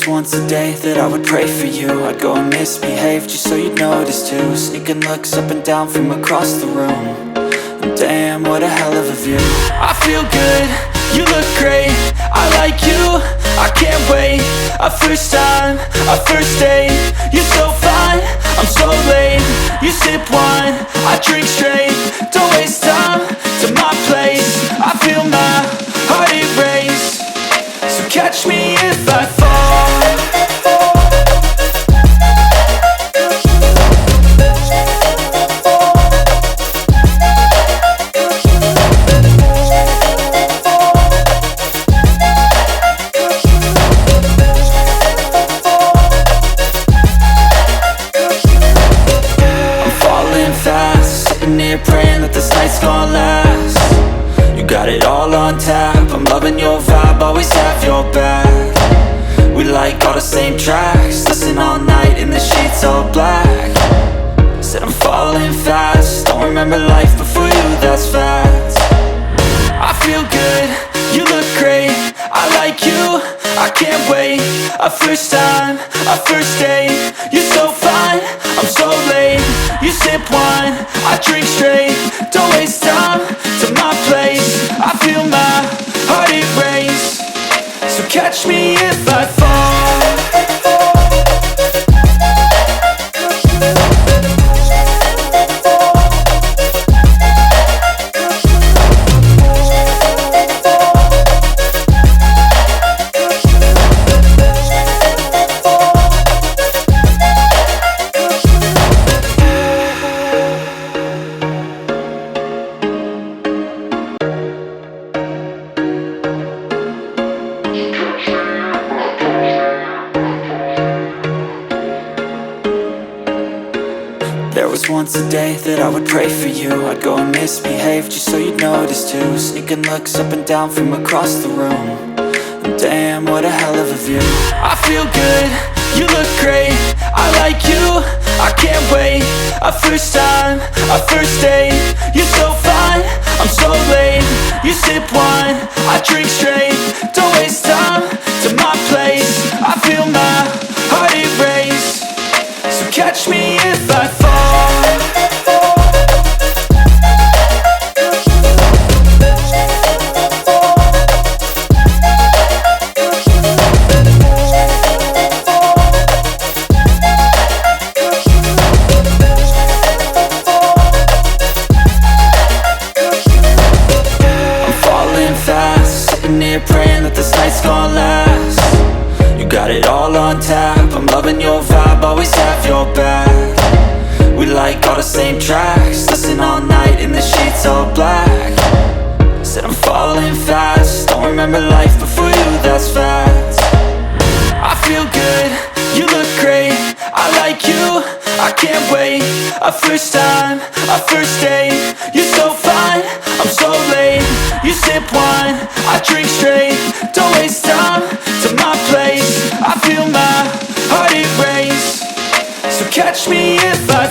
was once a day that I would pray for you. I'd go and misbehave just so you'd notice too. Sneaking looks up and down from across the room. And damn, what a hell of a view. I feel good, you look great, I like you, I can't wait. A first time, a first date, you're so fine, I'm so late. You sip wine, I drink straight, don't waste time to my place. I feel my heart erase, so catch me if I fall. Praying that this night's gonna last. You got it all on tap, I'm loving your vibe, always have your back. We like all the same tracks, listen all night in the sheets all black. Said I'm falling fast, don't remember life before you, that's fact. I feel good, you look great, I like you, I can't wait. A first time, a first date, you're so fine, I'm so late. You sip wine, I drink straight, don't waste time to my place. I feel my heart erase, so catch me if I fall. There was once a day that I would pray for you. I'd go and misbehave just so you'd notice too. Sneaking looks up and down from across the room. And damn, what a hell of a view. I feel good, you look great, I like you, I can't wait. A first time, a first date, you're so fine, I'm so late. You sip wine, I drink straight, don't waste time to my place. I feel my heart erase, so catch me if I fall. Praying that this night's gonna last. You got it all on tap, I'm loving your vibe, always have your back. We like all the same tracks, listen all night in the sheets all black. Said I'm falling fast, don't remember life before you, that's fact. I feel good, you look great, I like you, I can't wait. A first time, a first date, you're so fine, I'm so late. You sip wine, I drink straight, don't waste time to my place. I feel my heart erase, so catch me if I